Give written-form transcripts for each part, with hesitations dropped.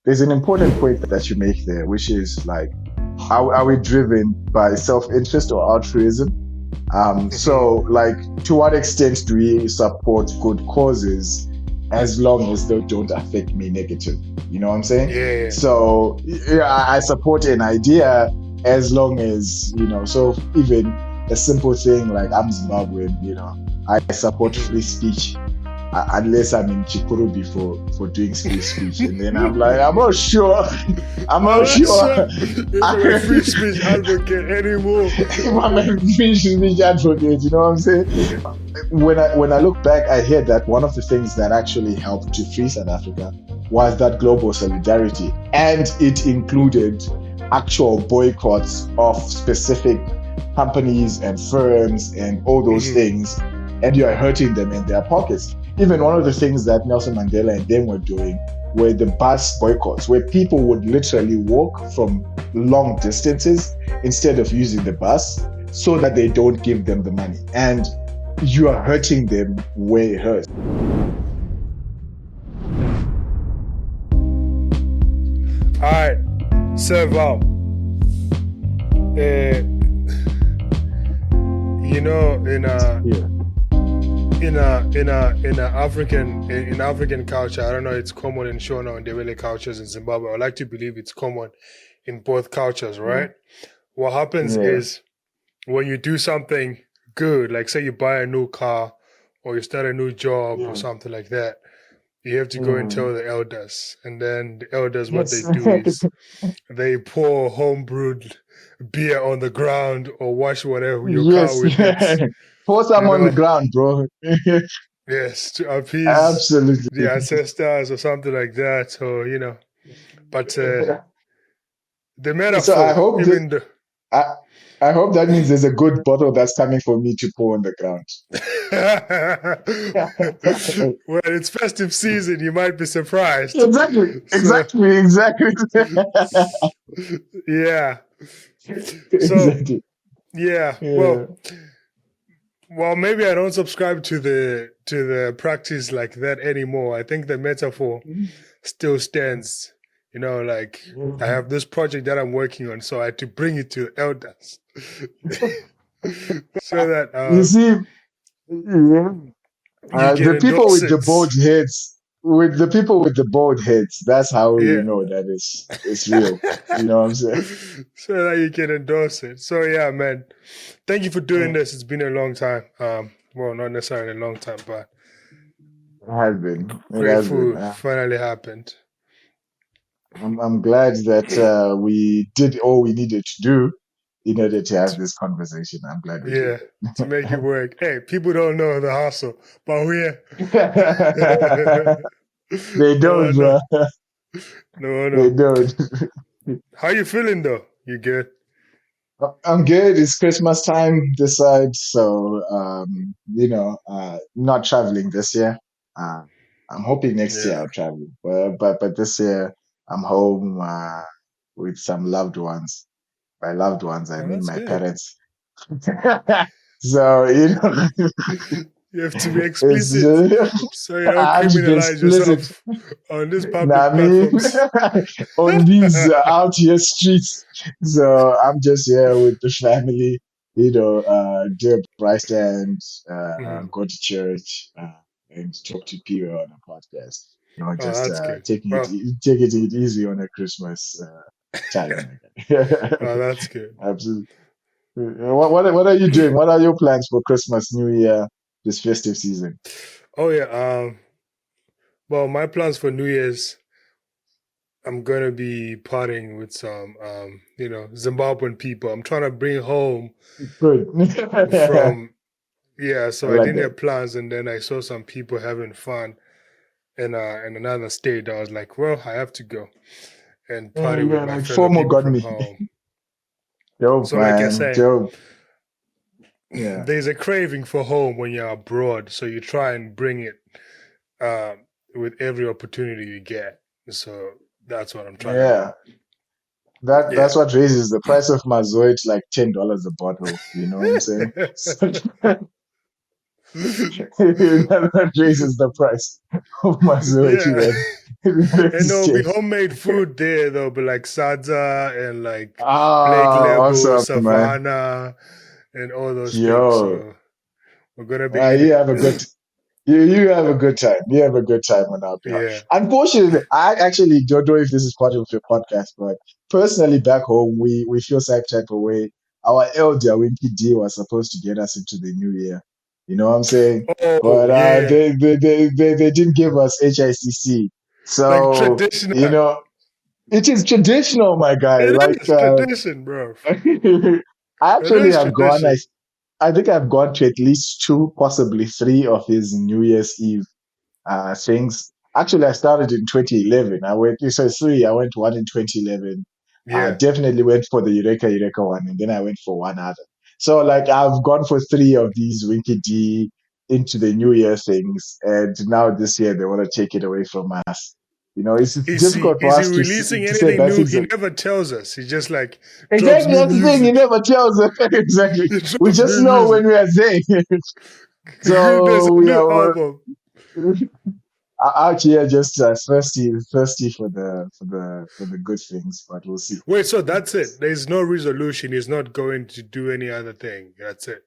there's an important point that you make there, which is like, are we driven by self-interest or altruism? So, like, to what extent do we support good causes as long as they don't affect me negative? You know what I'm saying? Yeah. So, yeah, I support an idea as long as, so even a simple thing like I'm Zimbabwean, I support free speech. Unless I'm in Chikurubi for doing free speech, and then I'm like, I'm not sure. If I'm a free speech advocate anymore. If I'm a free speech advocate, you know what I'm saying? When I look back, I hear that one of the things that actually helped to free South Africa was that global solidarity, and it included actual boycotts of specific companies and firms and all those things, and you are hurting them in their pockets. Even one of the things that Nelson Mandela and them were doing were the bus boycotts, where people would literally walk from long distances instead of using the bus so that they don't give them the money. And you are hurting them where it hurts. All right, so Val, in African culture, I don't know, it's common in Shona and Ndebele cultures in Zimbabwe. I like to believe it's common in both cultures, right? What happens is when you do something good, like say you buy a new car or you start a new job or something like that, you have to go and tell the elders. And then the elders, what they do is they pour homebrewed beer on the ground or wash whatever your car with it. Pour some on the ground, bro. Yes, to appease Absolutely the ancestors or something like that. So, but the metaphor, so I hope even I hope that means there's a good bottle that's coming for me to pour on the ground. Well, it's festive season. You might be surprised. Exactly. Yeah. So, exactly. Yeah. Well, maybe I don't subscribe to the practice like that anymore. I think the metaphor still stands. Like I have this project that I'm working on, so I had to bring it to elders, so that you see, the people with the bald heads, that's how you know that it's real. You know what I'm saying? So that you can endorse it. So yeah, man, thank you for doing this. It's been a long time. Well, not necessarily a long time, but it has been. Grateful finally happened. I'm glad that we did all we needed to do in order to have this conversation. I'm glad we did. To make it work. Hey, people don't know the hustle, but we're they don't, bro. No. They don't. How you feeling though? You good? I'm good. It's Christmas time this side, so not traveling this year. I'm hoping next year I'll travel, but this year I'm home with some loved ones. By loved ones, I mean my parents. So you have to be explicit, so you don't criminalize yourself on this public platforms. On these out here streets. So I'm just here with the family. Do a price stand, go to church, and talk to people on a podcast. Take it easy on a Christmas time. Oh, that's good. Absolutely. What are you doing? What are your plans for Christmas, New Year, this festive season? Oh yeah. Well, my plans for New Year's, I'm gonna be partying with some Zimbabwean people. I'm trying to bring home good from so I didn't have plans, and then I saw some people having fun in another state. I was like, well, I have to go and party with my fellow people from home. Dope, so man. Like I said, dope. There's a craving for home when you're abroad, so you try and bring it with every opportunity you get. So that's what I'm trying to do. That's what raises the price of Mazoe to like $10 a bottle. You know what I'm saying? That raises the price of my zoology, Yeah. man. And there'll be homemade food there. There'll be like Sadza and like Black Ah, Label, awesome, man. Savannah, and all those things. Yo, So we're gonna be in you it. have a good you have a good time. You have a good time on our behalf. Yeah. Unfortunately, I actually don't know if this is part of your podcast, but personally back home we feel some type of way. Our elder Winky D was supposed to get us into the new year. You know what I'm saying? Oh But yeah. they didn't give us HICC. Like So, traditional. you know, it is traditional, my guy. It Like is tradition, bro. I It actually is have gone. tradition. I think I've gone to at least two, possibly three of his New Year's Eve things. Actually, I started in 2011. I went, so three. I went one in 2011. Yeah. Definitely went for the Eureka one, and then I went for one other. So, like, I've gone for three of these Winky D into the New Year things, and now this year they want to take it away from us. You know, it's difficult for Is he us releasing to say anything bad new? things. He never tells us. He just like drops Exactly, new that's the thing. He music. never tells us exactly. He We drops just new know music. when we are there. There's So a we new are album. out here just thirsty for the good things, but we'll see. Wait, so that's it. There's no resolution. He's not going to do any other thing. That's it.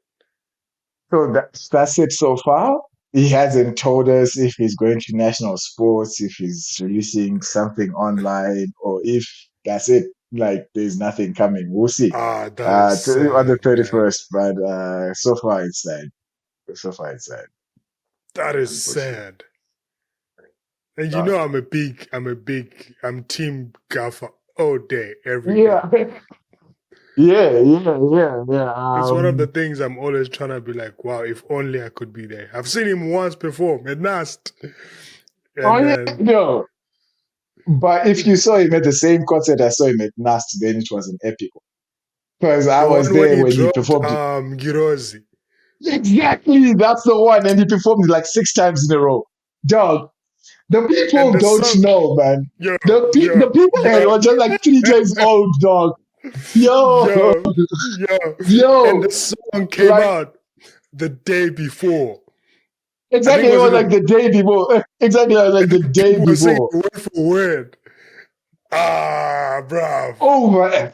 So that's it so far. He hasn't told us if he's going to national sports, if he's releasing something online, or if that's it. Like there's nothing coming. We'll see. Ah, that is On the sad, man. 31st, but so far it's sad. So far it's sad, That is unfortunately. sad. And you Uh, know I'm team Gaffer all day, every day. yeah, yeah. It's one of the things I'm always trying to be like, wow, if only I could be there. I've seen him once perform at Nast. Oh And yeah, then no. But if you saw him at the same concert I saw him at Nast, then it was an epic one. Because I the was one when there he when he dropped performed it. Girozi. Exactly, that's the one, and he performed it like six times in a row. Dog, the And people the don't song, know, man. yo, The yo, people there yo, were just like 3 days old, dog. Yo, yo, yo. And yo, the song came like out the day before. I think exactly. it It was was like even, the day before. Exactly, it was like and the then day people were saying before. word for word. Ah, bruv, Oh my!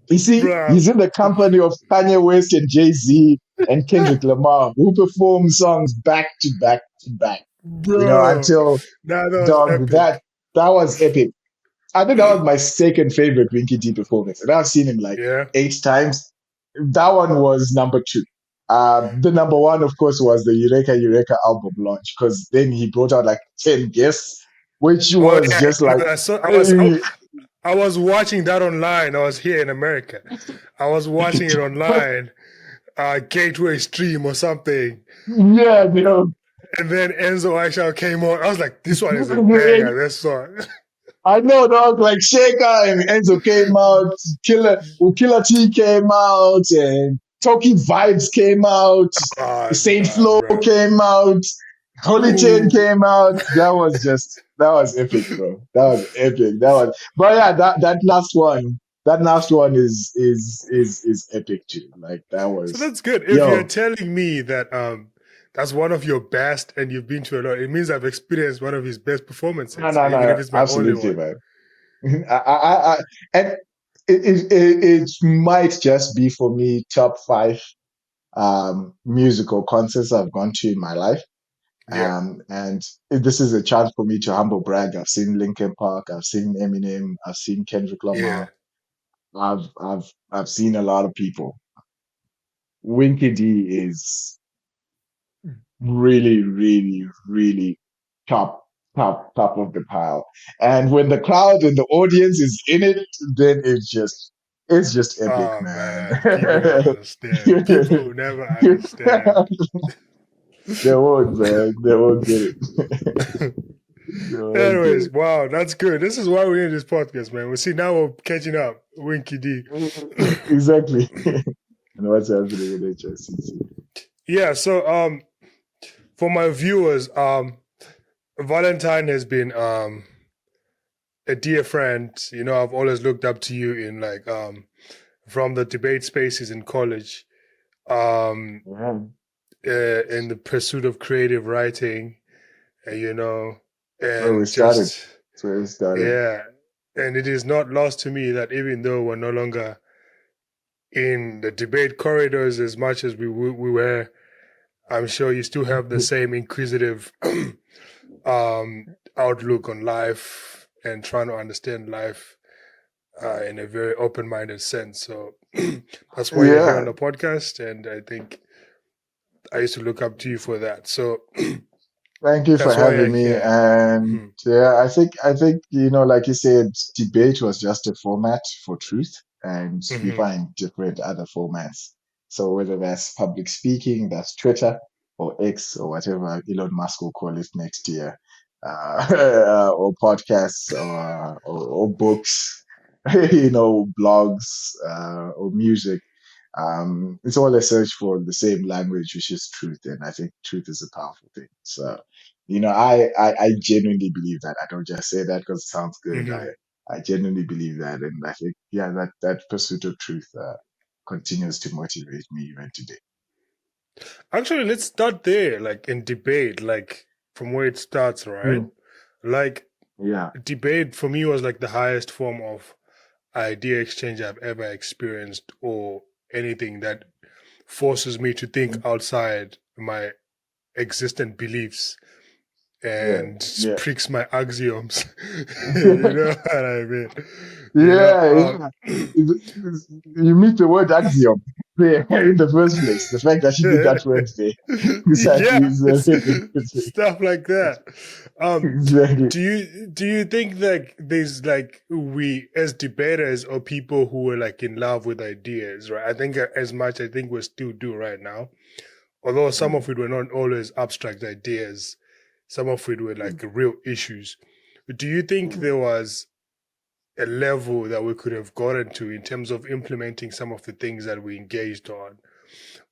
You see, bruv, he's in the company of Kanye West and Jay-Z and Kendrick Lamar, who perform songs back to back to back. You know, bro. until Nah, that was dog, epic. that was epic. I think that was my second favorite Winky D performance, and I've seen him like Yeah. 8 times. That one was number two. The number one, of course, was the Eureka album launch because then he brought out like 10 guests, which Oh was yeah, just like, I saw. yeah, I was watching that online. I was here in America. I was watching it online, Gateway Stream or something. you know. And then Enzo Aisha came on. I was like, this one is a banger. This song. I know, dog. Like Shaker and Enzo came out, Killer T came out, and Toki Vibes came out, Ah, Saint nah, Flow bro. came out, Holy Chain Ooh. came out. That was epic, bro. That was epic. But yeah, that last one is epic too. Like that So was, that's good. If you're yo, telling me that that's one of your best and you've been to a lot, it means I've experienced one of his best performances, even if no, it's my only absolutely, one. man. And it might just be for me top five musical concerts I've gone to in my life. Yeah, And this is a chance for me to humble brag. I've seen Linkin Park, I've seen Eminem, I've seen Kendrick yeah. Lamar, I've seen a lot of people. Winky D is really top of the pile. And when the crowd and the audience is in it, then it's just epic, Oh man. man, people don't understand. People will never understand. They won't, man. They won't get it. They won't get Anyways, it. wow, that's good. This is why we're in this podcast, man. We see now we're catching up. Winky D. Exactly. And what's happening with HSCC? Yeah, so for my viewers, Valentine has been a dear friend. You know, I've always looked up to you in like from the debate spaces in college. Um Yeah. in the pursuit of creative writing, Where we and started. just, That's where we started. yeah. And it is not lost to me that even though we're no longer in the debate corridors as much as we were, I'm sure you still have the same inquisitive outlook on life and trying to understand life in a very open-minded sense. So that's why you're here on Yeah. the podcast, and I think I used to look up to you for that. So Thank you for that's why having you're me. here. And Mm-hmm. yeah, I think, like you said, debate was just a format for truth, and we Mm-hmm. find different other formats. So whether that's public speaking, that's Twitter or X or whatever Elon Musk will call it next year, or podcasts or books, blogs, or music. It's all a search for the same language, which is truth, and I think truth is a powerful thing. So, I genuinely believe that. I don't just say that because it sounds good. Mm-hmm. I genuinely believe that, and I think that pursuit of truth continues to motivate me even today. Actually, let's start there, like in debate, like from where it starts, right? Mm, Like yeah, debate for me was like the highest form of idea exchange I've ever experienced, or anything that forces me to think mm, outside my existent beliefs yeah, and yeah, pricks my axioms. You know what I mean? You know, yeah, yeah. You meet the word axiom there in the first place. The fact that you did that word there is yeah, actually stuff like that. exactly. Do you think that there's like, we as debaters or people who are like in love with ideas, right? I think as much I think we still do right now, although some Mm, of it were not always abstract ideas, some of it were mm, like real issues. Do you think mm. there was a level that we could have gotten to in terms of implementing some of the things that we engaged on?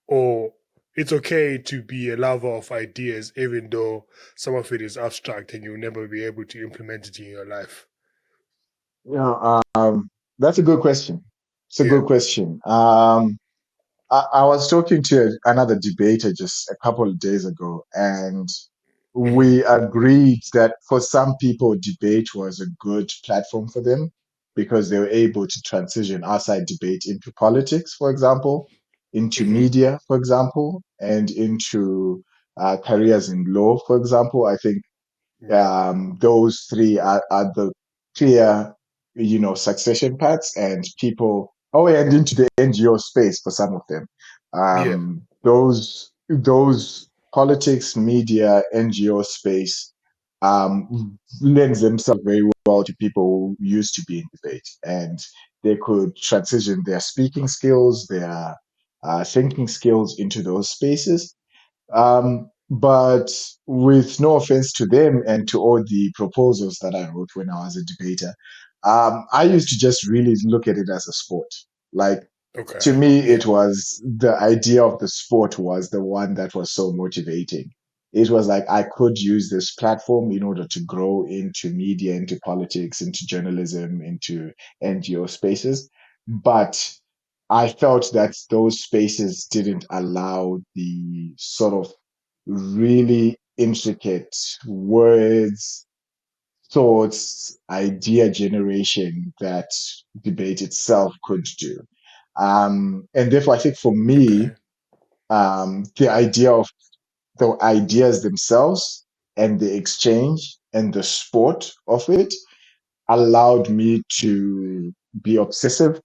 Or it's okay to be a lover of ideas, even though some of it is abstract and you'll never be able to implement it in your life? Yeah, that's a good question. It's a Yeah. good question. I was talking to another debater just a couple of days ago, and Mm-hmm. we agreed that for some people, debate was a good platform for them because they were able to transition outside debate into politics, for example, into Mm-hmm. media, for example, and into careers in law, for example. I think Yeah. those three are the clear, succession paths, and people, oh, and into the NGO space for some of them. Yeah. Those politics, media, NGO space lends themselves very well to people who used to be in debate, and they could transition their speaking skills, their thinking skills into those spaces, but with no offense to them and to all the proposals that I wrote when I was a debater, I used to just really look at it as a sport. Like, to Okay. me, it Yeah. was the idea of the sport was the one that was so motivating. It was like I could use this platform in order to grow into media, into politics, into journalism, into NGO spaces. But I felt that those spaces didn't allow the sort of really intricate words, thoughts, idea generation that debate itself could do. And therefore, I think for me, Okay. the idea of the ideas themselves and the exchange and the sport of it allowed me to be obsessive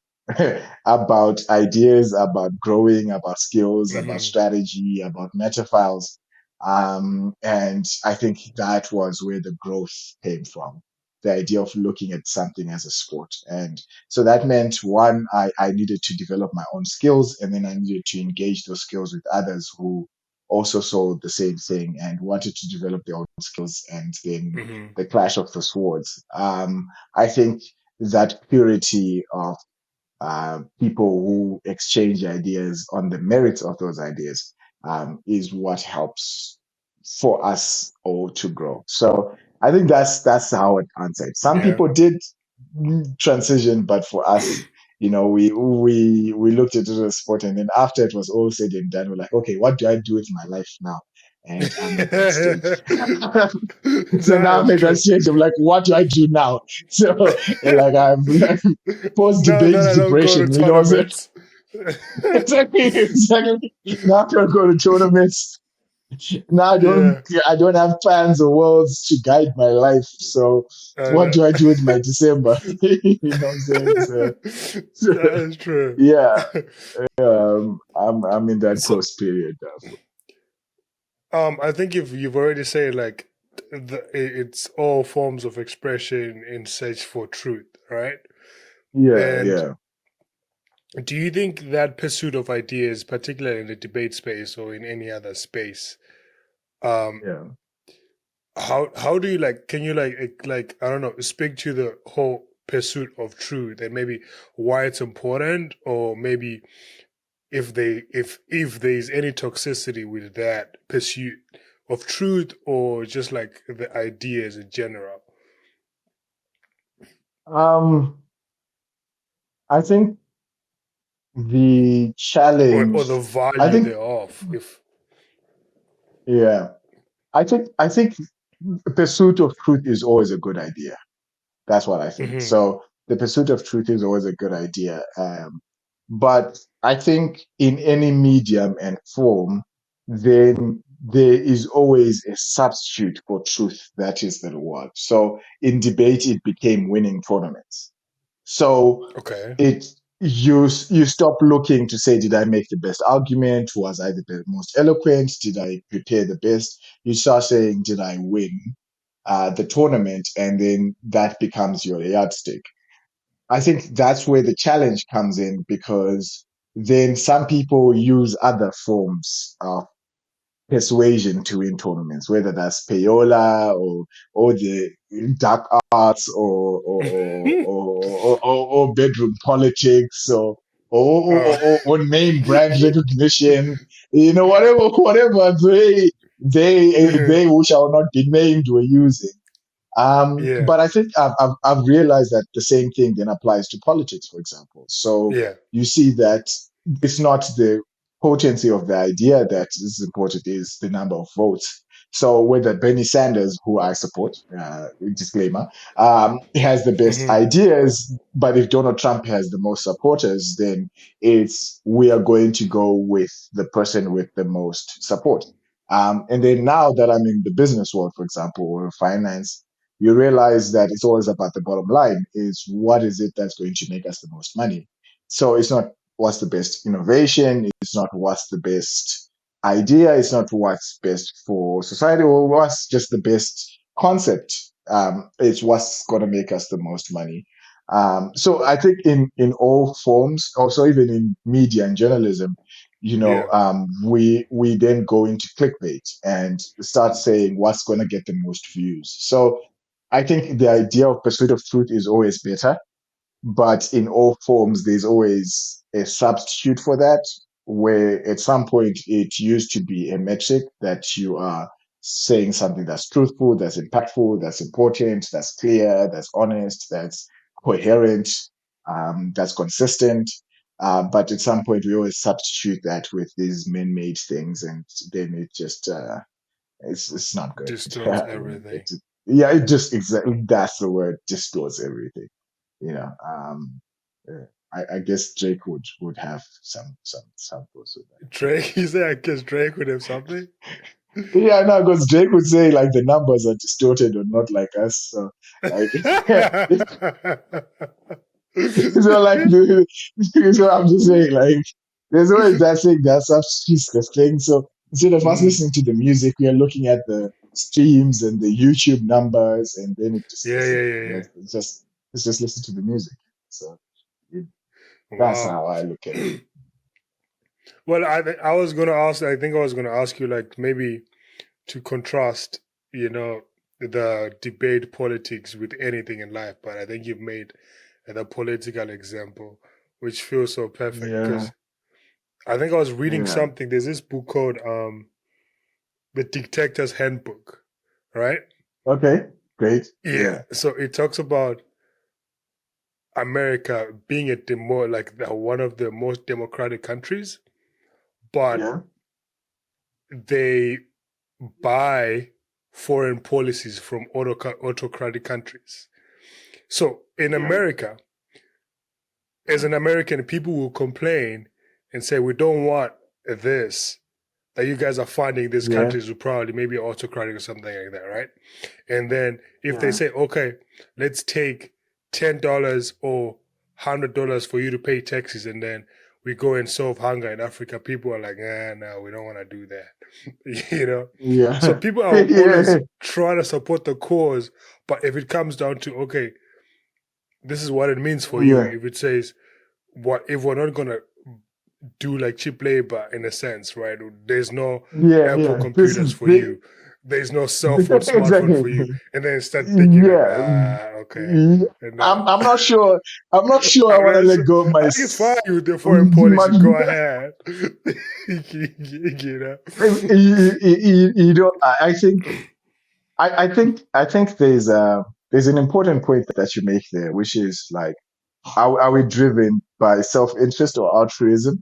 about ideas, about growing, about skills, about Mm-hmm. strategy, about meta files. And I think that was where the growth came from. The idea of looking at something as a sport. And so that meant one, I needed to develop my own skills, and then I needed to engage those skills with others who also saw the same thing and wanted to develop their own skills, and then Mm-hmm. the clash of the swords. I think that purity of people who exchange ideas on the merits of those ideas is what helps for us all to grow. So I think that's how it answered. Some Yeah. people did transition, but for us, we looked at it as a sport, and then after it was all said and done, we're like, okay, what do I do with my life now? And I'm at that stage. So now I'm That's at that true. stage. I'm like, what do I do now? So like I'm like post Now debate that I don't go to depression, what I'm saying? tournaments. Exactly. Now I don't go to tournaments. Now Yeah, I don't have plans or worlds to guide my life. So I what know. do I do with my December? You know what I'm saying? So That is true. yeah, I'm in that So, post period now. I think you've already said like it's all forms of expression in search for truth, right? Yeah, And yeah, do you think that pursuit of ideas, particularly in the debate space or in any other space, um, yeah. how do you like? Can you like I don't know, speak to the whole pursuit of truth and maybe why it's important, or maybe if there is any toxicity with that pursuit of truth, or just like the ideas in general, Um, I think the or challenge. the I value think thereof. If yeah. I think the pursuit of truth is always a good idea. That's what I think. hmm So the pursuit of truth is always a good idea. But I think in any medium and form, then there is always a substitute for truth that is the reward. So in debate, it became winning tournaments. So okay, it you stop looking to say, did I make the best argument? Was I the most eloquent? Did I prepare the best? You start saying, did I win the tournament? And then that becomes your yardstick. I think that's where the challenge comes in because then some people use other forms of persuasion to win tournaments, whether that's payola or the dark arts or bedroom politics uh, or name brand recognition, whatever they who shall not be named were using. yeah, But I think I've realized that the same thing then applies to politics, for example. So yeah, you see that it's not the potency of the idea that is important, is the number of votes. So whether Bernie Sanders, who I support, disclaimer, has the best hmm ideas, but if Donald Trump has the most supporters, then we are going to go with the person with the most support. And then now that I'm in the business world, for example, or finance, you realize that it's always about the bottom line, is what is it that's going to make us the most money. So it's not what's the best innovation, it's not what's the best idea, it's not what's best for society or what's just the best concept. It's what's going to make us the most money. So I think in all forms, also even in media and journalism, yeah, we then go into clickbait and start saying what's going to get the most views. So I think the idea of pursuit of truth is always better, but in all forms, there's always a substitute for that, where at some point it used to be a metric that you are saying something that's truthful, that's impactful, that's important, that's clear, that's honest, that's coherent, that's consistent. But at some point, we always substitute that with these man-made things, and then it's not good. distorts everything. Yeah, it just exactly that's the word, distorts everything. You know, yeah. I guess Drake would have some thoughts with Drake, you say I guess Drake would have something. that. Yeah, no, because Drake would say like the numbers are distorted or not like us. So like so like so I'm just saying like there's always that thing that substitutes the thing. So instead of us Mm, listening to the music, we are looking at the streams and the YouTube numbers, and then it just yeah, doesn't. yeah, yeah, yeah. It's just listen to the music. So it, that's Wow. how I look at it. Well, I was gonna ask. I think I was gonna ask you like maybe to contrast, the debate politics with anything in life, but I think you've made the political example, which feels so perfect Yeah, because I think I was reading yeah. something. There's this book called The Dictator's Handbook, right? Okay, great. Yeah. Yeah, So it talks about America being one of the most democratic countries, but they buy foreign policies from autocratic countries. So in America, as an American, people will complain and say, we don't want this, that you guys are funding these countries who probably maybe autocratic or something like that, right? And then if they say, okay, let's take $10 or $100 for you to pay taxes, and then we go and solve hunger in Africa, people are like, no, we don't want to do that. You know? Yeah. So people are always trying to support the cause, but if it comes down to, okay, this is what it means for you. If it says, if we're not gonna do like cheap labor in a sense, right? There's no Apple computers for you. There's no cell phone, smartphone for you, and then start thinking, okay. I'm not sure. I'm not sure I want to let go of my. I can fire you with the foreign policy. Go ahead. You know. You know, I think there's an important point that you make there, which is like, are we driven by self-interest or altruism?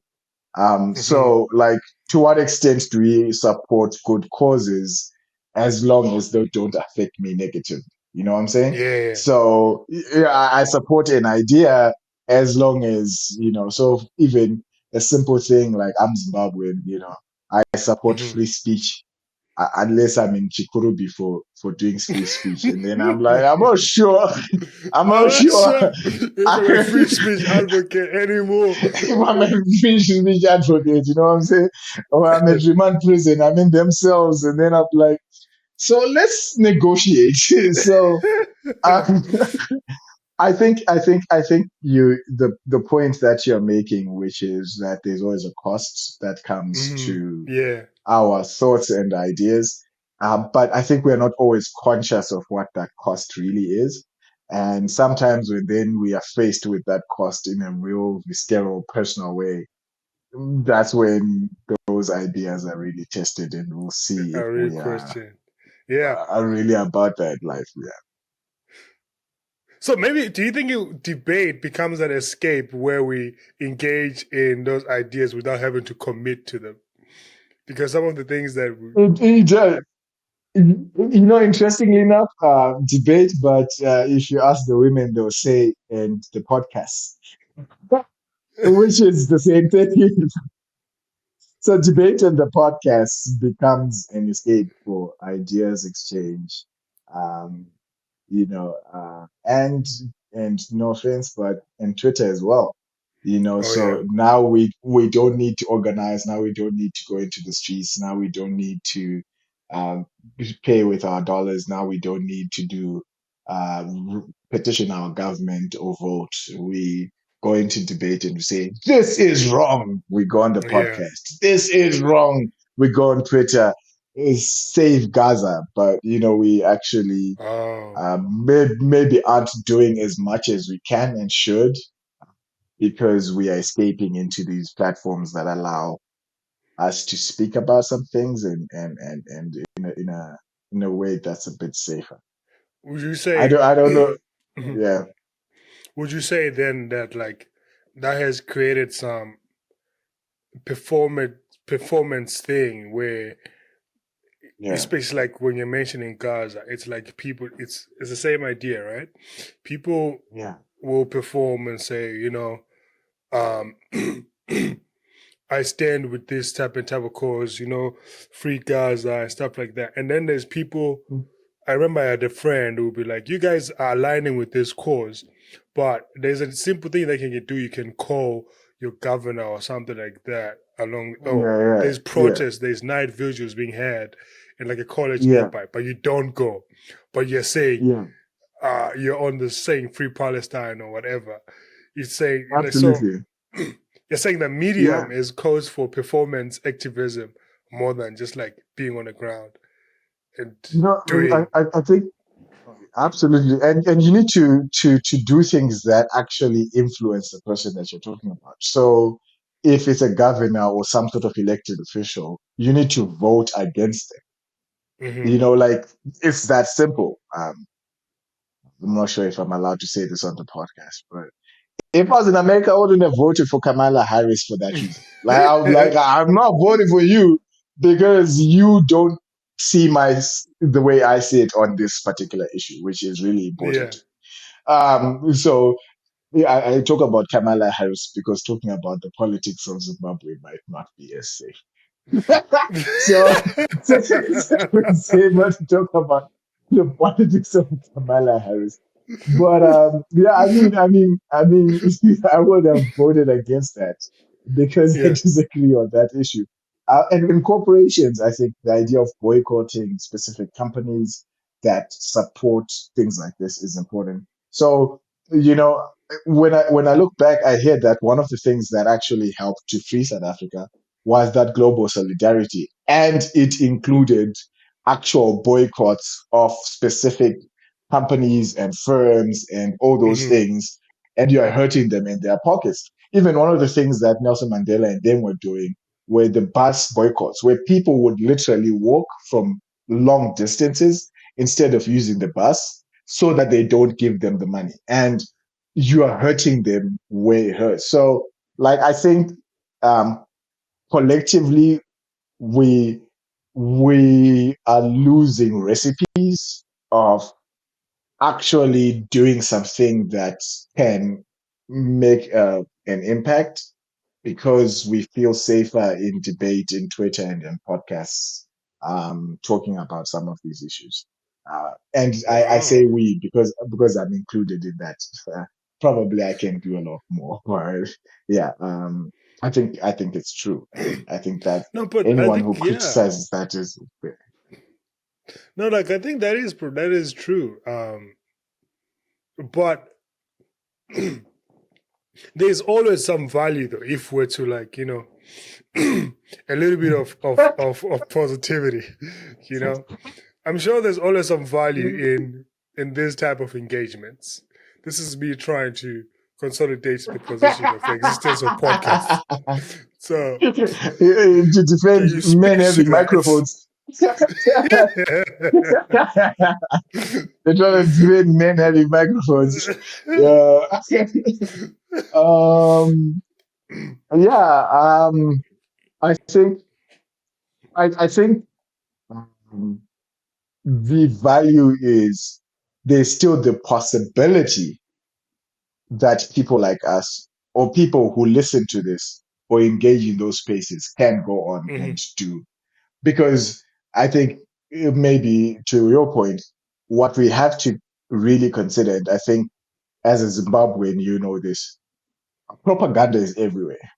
So like, to what extent do we support good causes as long as they don't affect me negatively? You know what I'm saying? Yeah. So I support an idea as long as, so even a simple thing like, I'm Zimbabwean, I support free speech unless I'm in Chikuru for doing free speech. And then I'm like, I'm not sure. I'm not sure if I'm a free speech advocate anymore. if I'm a free speech advocate, you know what I'm saying? Or I'm at remand prison, I'm in themselves, and then I'm like, so let's negotiate. So um, I think the point that you're making, which is that there's always a cost that comes to our thoughts and ideas. But I think we're not always conscious of what that cost really is. And sometimes when then we are faced with that cost in a real visceral personal way, that's when those ideas are really tested, and we'll see if A real we question. are really about that life. Yeah. So maybe, do you think debate becomes an escape where we engage in those ideas without having to commit to them? Because some of the things that Interestingly enough, debate, but if you ask the women, they'll say, and the podcast, which is the same thing. So debate and the podcast becomes an escape for ideas exchange, um, and no offense, but and Twitter as well. So now we don't need to organize. Now we don't need to go into the streets. Now we don't need to um, pay with our dollars. Now we don't need to do petition our government or vote. We go into debate and we say, this is wrong. We go on the podcast. This is wrong. We go on Twitter. Save Gaza. But, we actually maybe aren't doing as much as we can and should, because we are escaping into these platforms that allow us to speak about some things and in a way that's a bit safer. Would you say I don't know. Yeah. Would you say then that like that has created some performance thing where, especially like when you're mentioning Gaza, it's like people, it's the same idea, right? People will perform and say, I stand with this type of cause, free Gaza and stuff like that. And then there's people, I remember I had a friend who would be like, you guys are aligning with this cause, but there's a simple thing that you can do. You can call your governor or something like that along. There's protests, there's night vigils being had in like a college nearby, but you don't go. But you're saying, you're on the saying free Palestine or whatever. You're saying, absolutely. You're saying that medium is cause for performance activism more than just like being on the ground and doing. I think absolutely, and you need to do things that actually influence the person that you're talking about. So if it's a governor or some sort of elected official, you need to vote against them. Like, it's that simple. I'm not sure if I'm allowed to say this on the podcast, but If I was in America, I wouldn't have voted for Kamala Harris for that reason. I'm not voting for you because you don't see the way I see it on this particular issue, which is really important. Yeah. So yeah, I talk about Kamala Harris because talking about the politics of Zimbabwe might not be as safe. So, so I would say not to talk about the politics of Kamala Harris. But yeah, I would have voted against that because I Yeah. disagree on that issue. And in corporations, I think the idea of boycotting specific companies that support things like this is important. So, you know, when I look back, I hear that one of the things that actually helped to free South Africa was that global solidarity, and it included actual boycotts of specific companies and firms and all those Hmm. things, and you are hurting them in their pockets. Even one of the things that Nelson Mandela and them were doing were the bus boycotts, where people would literally walk from long distances instead of using the bus so that they don't give them the money. And you are hurting them where it hurts. So, like, I think um, collectively, we we are losing recipes of actually doing something that can make an impact because we feel safer in debate, in Twitter, and in podcasts, talking about some of these issues. And I say Wow. we because I'm included in that. Uh, Probably I can do a lot more. But yeah, I think it's true. I think that No, but I anyone think who yeah. criticizes that is No, like I think that is true. But there's always some value though if we're to like a little bit of positivity. You know, I'm sure there's always some value in this type of engagements. This is me trying to consolidate the position of the existence of podcasts. So, to can defend you men speak to having that? microphones. They're trying to defend men having microphones. Yeah. um, yeah. I think I think um, the value is there's still the possibility that people like us or people who listen to this or engage in those spaces can go on and Mhm. do. Because I think maybe to your point, what we have to really consider, and I think as a Zimbabwean, you know this, propaganda is everywhere.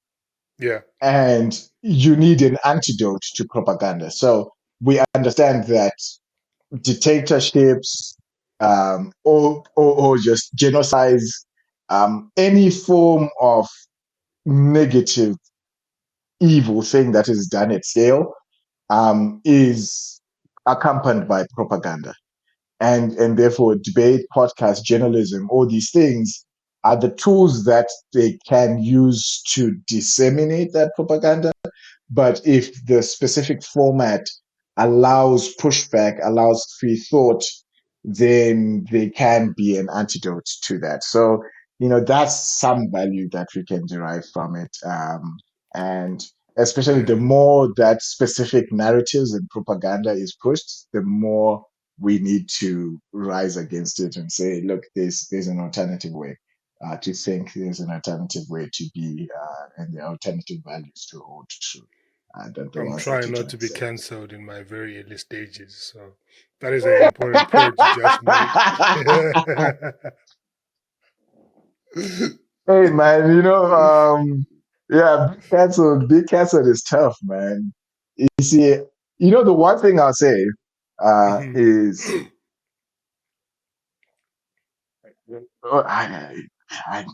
Yeah. And you need an antidote to propaganda. So we understand that dictatorships, or just genocides, any form of negative, evil thing that is done at scale, is accompanied by propaganda. And therefore, debate, podcast, journalism, all these things are the tools that they can use to disseminate that propaganda. But if the specific format allows pushback, allows free thought, then there can be an antidote to that. So, that's some value that we can derive from it. And especially the Mm. more that specific narratives and propaganda is pushed, the more we need to rise against it and say, look, there's an alternative way to think, there's an alternative way to be, and the alternative values to hold true than the I'm ones that trying you're not trying to to be say. cancelled in my very early stages. So that is an important point you just made. Hey man, yeah, being canceled is tough, man. You see, the one thing I'll say Mhm. is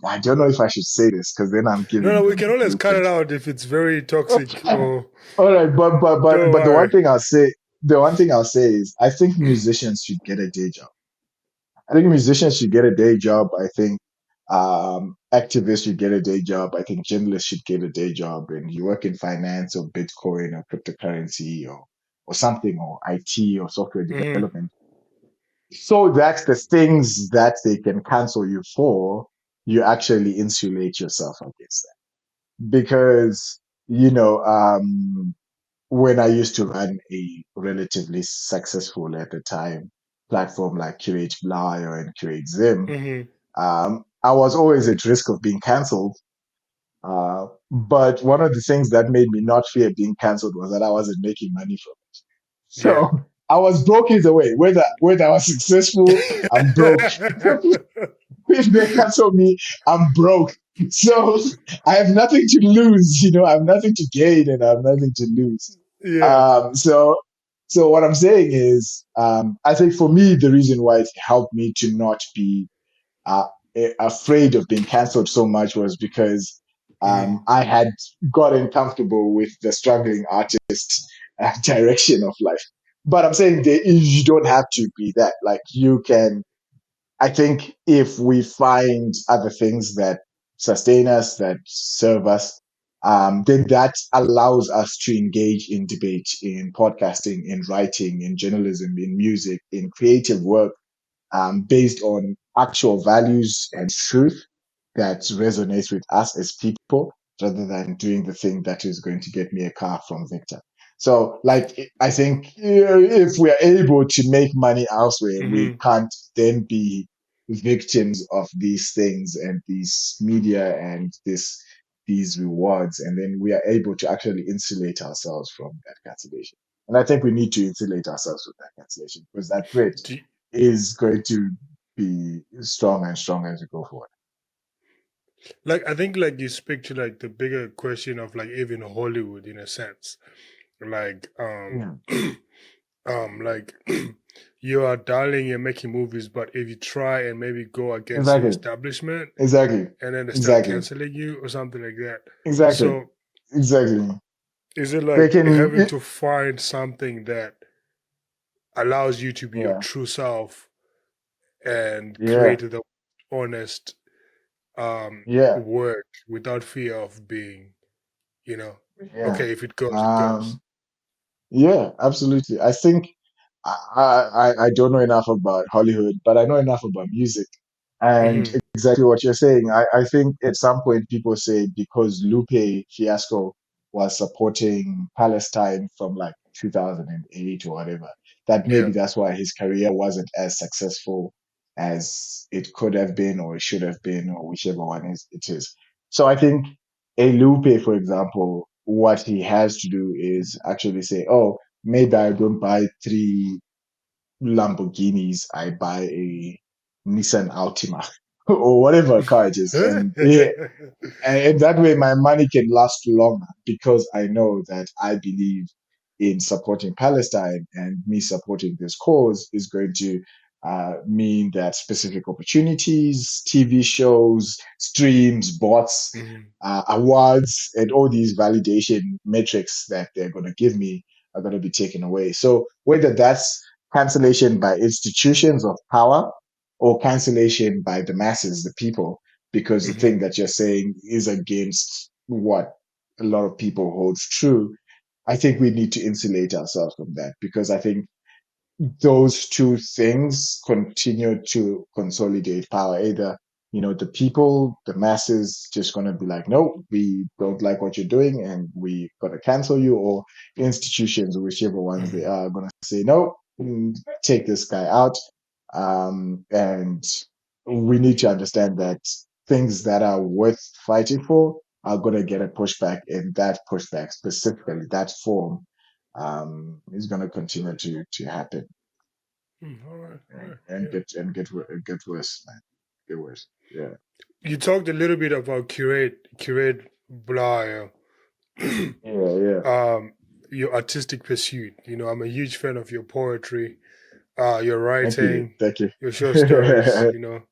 I don't know if I should say this because then I'm No, giving no, we them can the always cut it blueprint. out if it's very toxic or All right, but don't but worry. the one thing I'll say is I think musicians should get a day job. I think musicians should get a day job. I think activists should get a day job. I think journalists should get a day job. And you work in finance or Bitcoin or cryptocurrency or something or IT or software Hmm. development. So that the things that they can cancel you for, you actually insulate yourself against that. Because, you know, when I used to run a relatively successful at the time platform like Curate Blyer and Curate Zim, Mm-hmm. I was always at risk of being cancelled. But one of the things that made me not fear being cancelled was that I wasn't making money from it. Yeah. So I was broke either way. Whether I was successful, I'm broke. If they cancel me, I'm broke. So I have nothing to lose, I have nothing to gain and I have nothing to lose. Yeah. So what I'm saying is, I think for me, the reason why it helped me to not be uh, afraid of being cancelled so much was because Mm-hmm. I had gotten comfortable with the struggling artist direction of life. But I'm saying that you don't have to be that. Like you can, I think if we find other things that sustain us, that serve us, then that allows us to engage in debate, in podcasting, in writing, in journalism, in music, in creative work, based on actual values and truth that resonates with us as people, rather than doing the thing that is going to get me a car from Victor. So, like, I think if we are able to make money elsewhere, we Mm-hmm. can't then be victims of these things and these media and these rewards, and then we are able to actually insulate ourselves from that cancellation. And I think we need to insulate ourselves from that cancellation because that grit Do, is going to be strong and strong as we go forward. like I think like you speak to like the bigger question of like even Hollywood in a sense. Like Yeah, like you are darling, you're making movies, but if you try and maybe go against the exactly, establishment exactly, and then they start exactly, canceling you or something like that. exactly, So exactly. is it They like can, having to find something that allows you to be your yeah, true self and yeah, create the honest yeah, work without fear of being, you know, yeah. okay, if it goes, it goes. Um, yeah, absolutely. I think I don't know enough about Hollywood, but I know enough about music. And Hmm. exactly what you're saying. I think at some point people say because Lupe Fiasco was supporting Palestine from like 2008 or whatever, that Yeah. maybe that's why his career wasn't as successful as it could have been or it should have been or whichever one it is. So I think a Lupe, for example, what he has to do is actually say, oh, maybe I don't buy three Lamborghinis, I buy a Nissan Altima or whatever car it is. And yeah, and that way my money can last longer because I know that I believe in supporting Palestine, and me supporting this cause is going to mean that specific opportunities, TV shows, streams, bots, Hmm. awards, and all these validation metrics that they're going to give me are going to be taken away. So whether that's cancellation by institutions of power or cancellation by the masses, the people, because the thing Hmm. that you're saying is against what a lot of people hold true. I think we need to insulate ourselves from that because I think those two things continue to consolidate power. Either, the people, the masses just going to be like, no, we don't like what you're doing and we got to cancel you, or institutions, whichever ones they Hmm. are, going to say, no, take this guy out. And we need to understand that things that are worth fighting for are going to get a pushback, and that pushback, specifically that form, is going to continue to happen All right, all right, and yeah. get worse, man. Get worse. Yeah. You talked a little bit about curate Blyer, Yeah, yeah. your artistic pursuit. You know, I'm a huge fan of your poetry, your Thank you. writing, Thank you. your short stories. You know,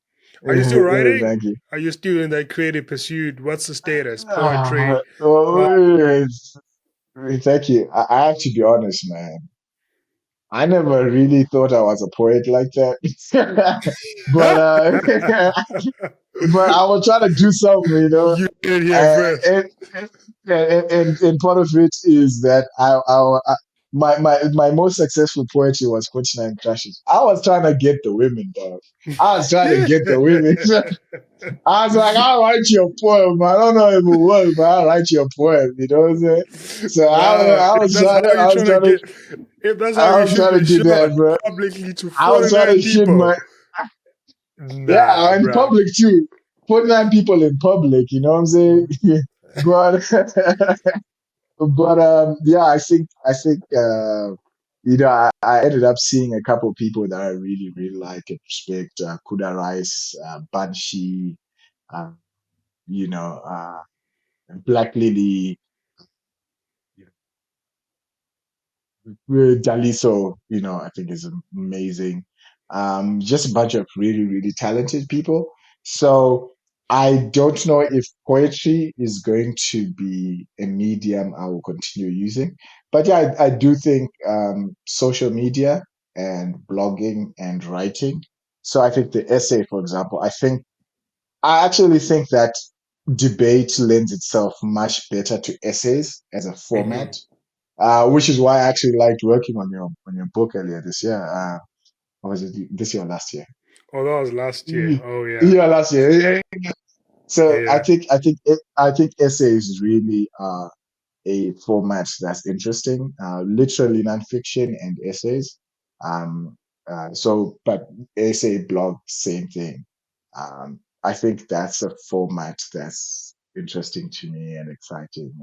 are you still writing? Thank you. Are you still in that creative pursuit? What's the status? Poetry? Uh, Oh, thank you. I have to be honest, man. I never really thought I was a poet like that. but but I was trying to do something. you did here Uh, first. and, and part of it is that my most successful poetry was 49 Crushes. I was trying to get the women, dog. I was trying to get the women. I was like, I'll write you a poem. I don't know if it will work, but I'll write you a poem. You know what I'm saying? So Wow, if that's how you're trying to get, if that's how I you was shoot trying your to do shot that, bro. publicly to I was trying 49 to shoot people, my, nah, yeah, in bruh. public too. 49 people in public, you know what I'm saying? but yeah, I think I ended up seeing a couple of people that I really really like and respect. Kuda Rice, Banshee, uh, you know, Black Lily, Daliso, I think is amazing. Just a bunch of really, really talented people. So I don't know if poetry is going to be a medium I will continue using. But yeah, I do think social media and blogging and writing. So I think the essay, for example, I actually think that debate lends itself much better to essays as a Hmm. format, which is why I actually liked working on your book earlier this year. Or was it this year or last year? Oh, that was last year. Mm. Oh yeah, Yeah, last year. Yeah. So yeah. I think essays really are a format that's interesting. Literally nonfiction and essays. Um, but essay blog, same thing. I think that's a format that's interesting to me and exciting.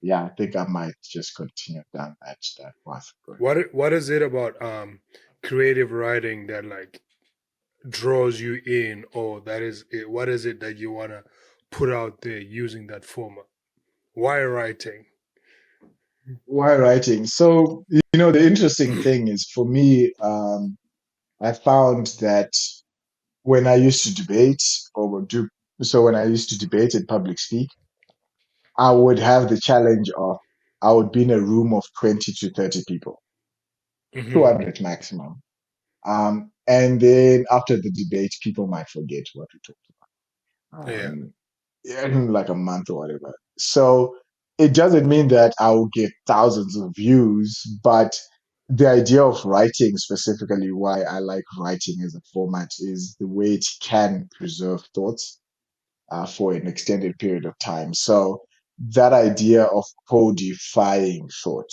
Yeah, I think I might just continue down that path going forward. What is it about creative writing that like draws you in, or that is it, what is it that you want to put out there using that format? Why writing? Why writing? So, the interesting thing is for me, I found that when I used to debate or do, so when I used to debate in public speak, I would have the challenge of I would be in a room of 20 to 30 people, Hmm. 200 maximum. And then after the debate, people might forget what we talked about. Yeah, In like a month or whatever. So it doesn't mean that I will get thousands of views, but the idea of writing, specifically why I like writing as a format, is the way it can preserve thoughts for an extended period of time. So that idea of codifying thought.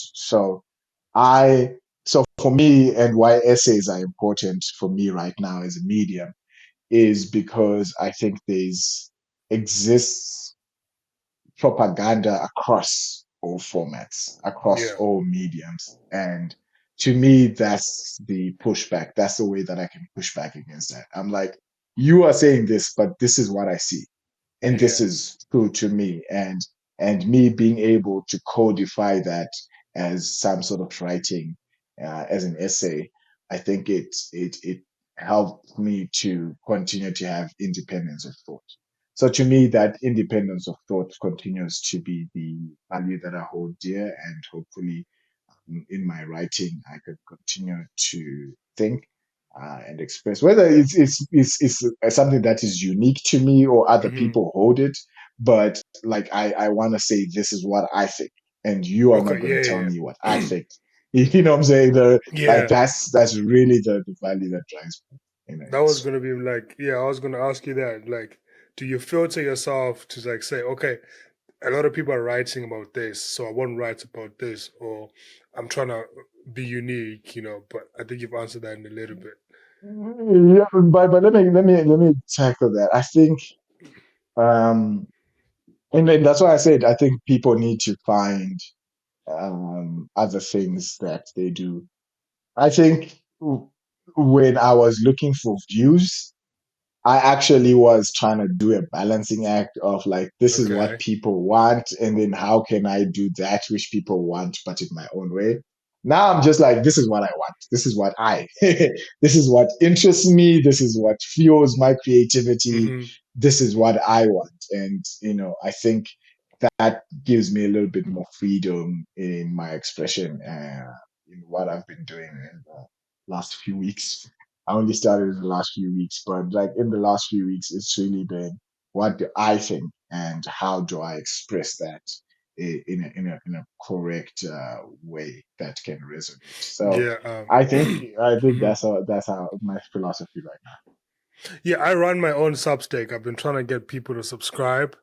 I, so for me, and why essays are important for me right now as a medium is because I think exists propaganda across all formats, across yeah, all mediums. And to me, that's the pushback. That's the way that I can push back against that. I'm like, you are saying this, but this is what I see. And this yeah. is true to me. And me being able to codify that as some sort of writing, as an essay, I think it helped me to continue to have independence of thought. So to me, that independence of thought continues to be the value that I hold dear, and hopefully, in my writing, I could continue to think and express. Whether it's something that is unique to me or other Hmm. people hold it, but like I want to say this is what I think, and you are not Okay, going to tell yeah, me what I yeah. think. You know what I'm saying? Like Yeah, that's really the value that drives me. that was gonna be like, yeah, I was gonna ask you that. Like, do you filter yourself to like say, okay, a lot of people are writing about this, so I won't write about this, or I'm trying to be unique, But I think you've answered that in a little bit. Yeah, but let me tackle that. I think, um, and then that's why I said I think people need to find other things that they do. I think when I was looking for views, I actually was trying to do a balancing act of like, this is what Okay. people want, and then how can I do that which people want, but in my own way. Now I'm just like, this is what I want. This is what this is what interests me. This is what fuels my creativity. Hmm. This is what I want. And, I think that gives me a little bit more freedom in my expression, in what I've been doing in the last few weeks. I only started in the last few weeks, but like in the last few weeks, it's really been what do I think and how do I express that in a correct way that can resonate. So Yeah. I think that's how my philosophy right Yeah, I run my own Substack. I've been trying to get people to subscribe.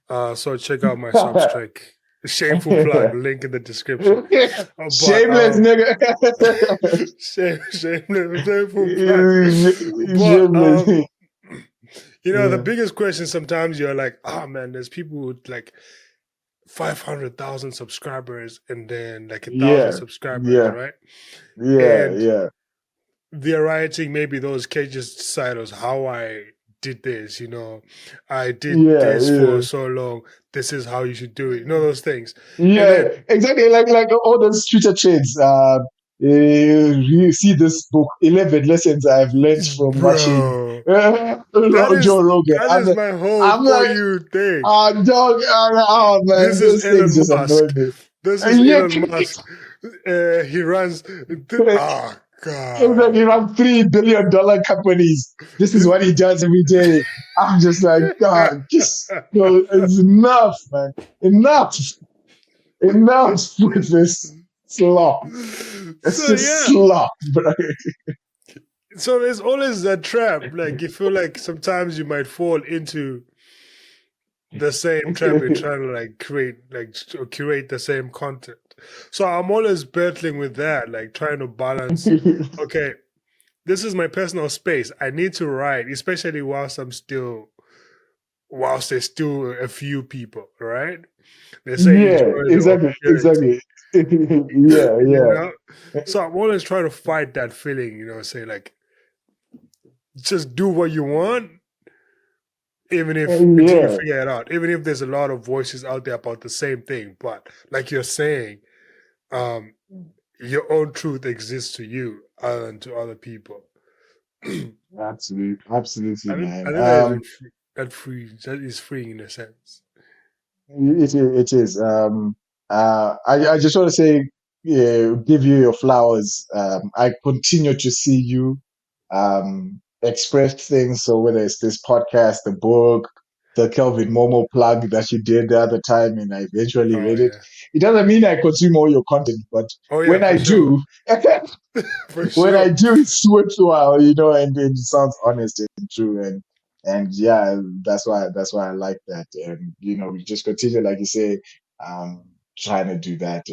So check out my now. Substack. Shameful plug, link in the description. But Shameless nigga. shameful plug. But Shameless. the Yeah. biggest question sometimes you're like, oh man, there's people with like 500,000 subscribers and then like 1,000 Yeah. subscribers, Yeah. right? Yeah. And Yeah. they're writing maybe those cages titles, how I did this, I did Yeah. this for Yeah. so long. This is how you should do it. Those things. And Yeah, then, exactly. Like all those Twitter trades. You see this book, 11 lessons I've learned from watching bro, Joe Rogan. that is my whole I'm for like, you thing. oh, dog, oh This man, is those things Elon just annoy Musk. me. This is And yet, Elon Musk. He runs. Oh it's like God. he runs $3 billion companies. This is what he does every day. I'm just like, God, just it's enough, man. Enough. Enough with this slop. It's So just yeah. slop, bro. So there's always that trap. Like you feel like sometimes you might fall into the same trap you're trying to like create, like curate the same content. So I'm always battling with that, like trying to balance. Okay, this is my personal space. I need to write, especially whilst there's still a few people, right? They say Yeah, enjoy the exactly, obscurity, exactly. Yeah, yeah. So I'm always trying to fight that feeling, say like, just do what you want, even if until you Yeah, figure it out. Even if there's a lot of voices out there about the same thing, but like you're saying, um, your own truth exists to you other than to other people. absolutely, absolutely, I man. think that is freeing in a sense. It is. I just want to say, yeah, give you your flowers. I continue to see you express things. So whether it's this podcast, the book, the Kelvin Momo plug that you did the other time, and I eventually Oh read it. yeah. It doesn't mean I consume all your content, but Oh yeah, when for I sure. do, For when I sure. do, it's worthwhile, and it sounds honest and true, and yeah, that's why I like that, and we just continue, like you say, um, trying to do that,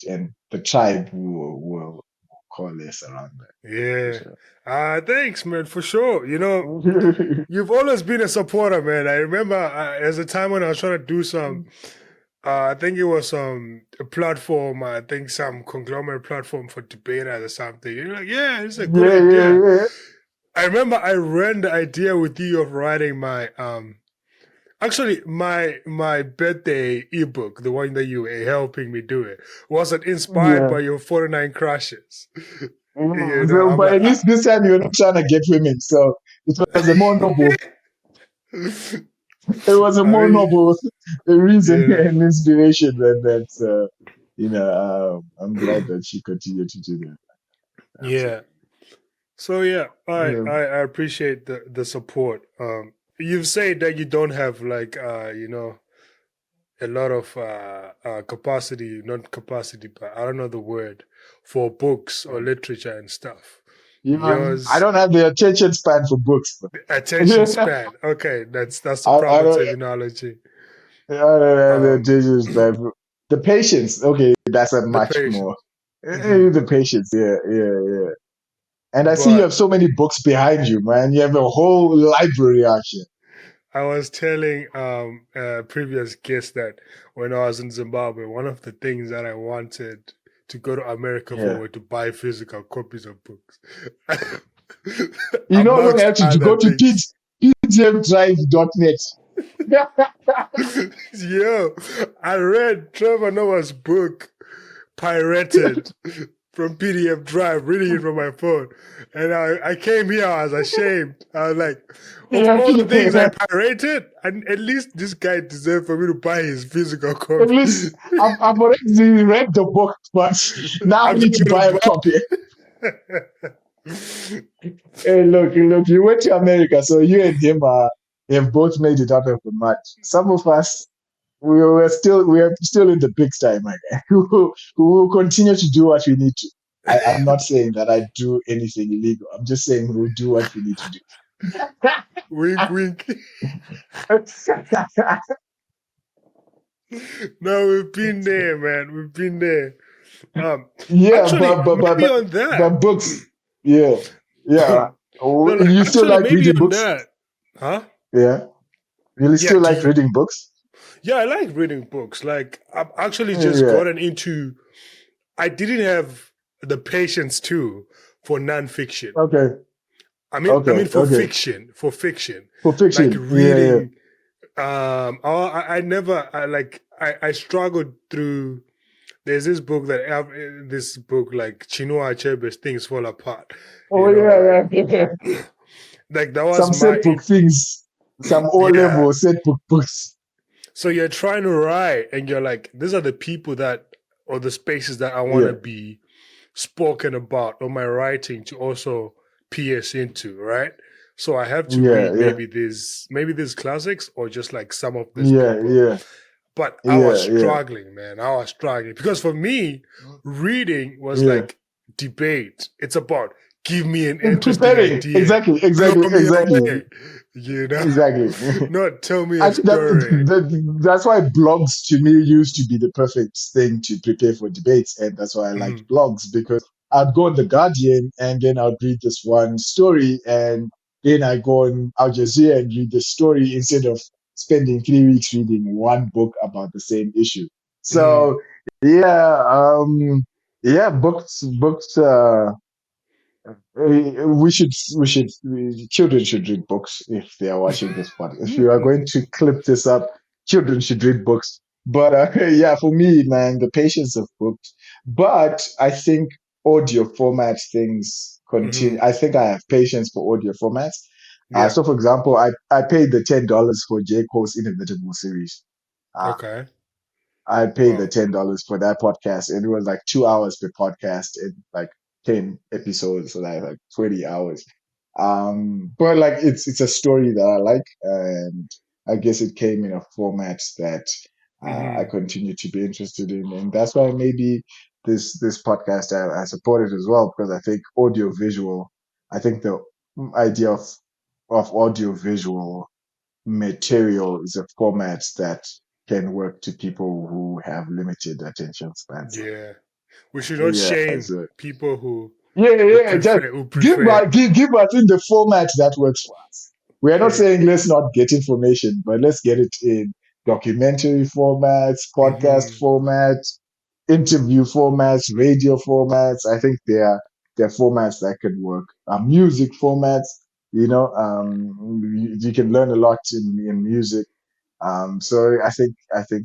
and the tribe will coalesce around that Yeah. for Thanks, man, for sure. sure. You've always been a supporter, man. I remember there's a time when I was trying to do some, I think it was a platform, I think some conglomerate platform for debaters or something. You're like, yeah, it's a good Yeah, idea. yeah, I remember I ran the idea with you of writing my, actually my birthday ebook, the one that you were helping me do it, wasn't inspired yeah. by your 49 crushes. So, I'm but like, at least this time you're not trying to get women, so it was a more noble. It was a I more mean, noble reason yeah, and inspiration than that. I'm glad that she continued to do that. yeah. So yeah, Absolutely. I appreciate the support. You've said that you don't have like a lot of capacity, not capacity, but I don't know the word for books or literature and stuff. I Yours don't have the attention span for books. attention span. Okay, that's the I proper don't. terminology. I don't have the Um, attention span for the patience. Okay, that's a the much patient. more. Hmm. The patience. Yeah, yeah, yeah. And I see you But have so many books behind you, man. You have a whole library out here. I was telling previous guests that when I was in Zimbabwe, one of the things that I wanted to go to America for Yeah. were to buy physical copies of books, You don't even amongst have to other go to things. pdfdrive.net. Yo, I read Trevor Noah's book, Pirated, from PDF Drive, reading it from my phone. And I came here, I was ashamed. I was like, of all the things I pirated, and at least this guy deserved for me to buy his physical At copy. least I've already read the book, but now I I'm need just to buy gonna a copy. buy. Hey, look, you went to America, so you and him have both made it out of the mud. Some of us, we are still in the pigsty, my guy. We will continue to do what we need to. I'm not saying that I do anything illegal. I'm just saying we'll do what we need to do. Wink, wink. No, we've been there, man. We've been there. Yeah, Actually, maybe on that. but books. Yeah, yeah. No, Oh, like you still actually, like maybe reading on books? that. Huh? Yeah, you Yeah. still like reading books? Yeah, I like reading books. Like I've actually just Yeah. gotten into. I didn't have the patience too for nonfiction. Okay. I mean for Okay. fiction, for fiction, For like fiction. Yeah. reading. I never. I struggled through. There's this book this book like Chinua Achebe's Things Fall Apart. Oh yeah, yeah. Like that was Some my set book things. Some O yeah. level set book books. So you're trying to write, and you're like, these are the people that or the spaces that I want to Yeah. be spoken about on my writing to also pierce into, right? So I have to Yeah. read Yeah. maybe these classics or just like some of these Yeah. people. Yeah. But I was Yeah. Yeah. struggling, man. I was struggling because for me, reading was Yeah. like debate. It's about give me an And interesting preparing. idea, Exactly. blow Exactly. me Exactly. away, you know, Exactly. not tell me a Actually, story. that's why blogs to me used to be the perfect thing to prepare for debates, and that's why I liked Mhm. blogs because I'd go on the Guardian and then I'd read this one story, and then I go on Al Jazeera and read the story instead of spending 3 weeks reading one book about the same issue. Mhm. So yeah, yeah, books. Children should read books if they are watching this podcast. If you are going to clip this up, children should read books. But yeah, for me, man, the patience of books. But I think audio format things continue. Mhm. I think I have patience for audio formats. Yeah. So, for example, I paid the $10 for J. Cole's Inevitable series. Uh, Okay. I paid the Wow. $10 for that podcast, and it was like 2 hours per podcast and like 10 episodes, so like 20 hours. But like it's a story that I like, and I guess it came in a format that I Mhm. continue to be interested in, and that's why maybe this podcast I support it as well because I think audio visual. I think the idea of audio visual material is a format that can work to people who have limited attention spans. Yeah. We should not Yeah, shame so people yeah, yeah. Just who prefer. give us in the format that works for us. We are not Correct. saying let's not get information, but let's get it in documentary formats, podcast Mhm. formats, interview formats, radio formats. I think they're formats that could work. Music formats, you can learn a lot in music. So I think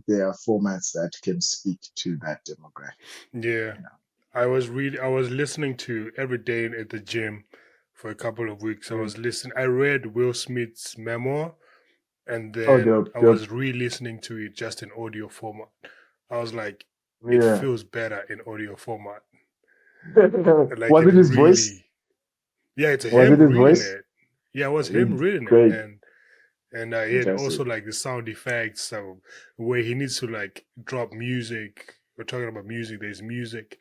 there are formats that can speak to that demographic. Yeah. You know. I was listening to every day at the gym for a couple of weeks. Mm. I read Will Smith's memoir and Oh, then dope, I dope. was re-listening to it just in audio format. I was like, it Yeah. feels better in audio format. Like Was it it his voice? really, yeah, it's Was him it his reading voice? it. Yeah, it was him reading it, Great. and he had Fantastic. also like the sound effects, so where he needs to like drop music. We're talking about music. There's music.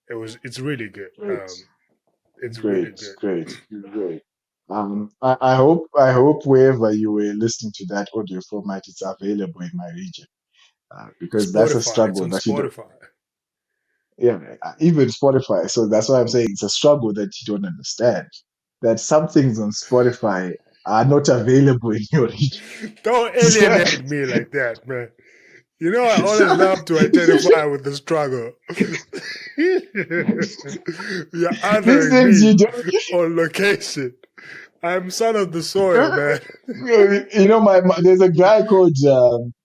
It's really good. Great. It's really Great. good. Great. Great. I hope wherever you were listening to that audio format, it's available in my region. Because that's a Spotify. It's struggle on that you don't. Spotify. Yeah, even Spotify. So that's why I'm saying it's a struggle that you don't understand. That some things on Spotify are not available in your region. Don't So, alienate me like that, man. You know, I always so love to identify with the struggle. You're these honoring things you me don't. on location. I'm son of the soil, man. There's a guy called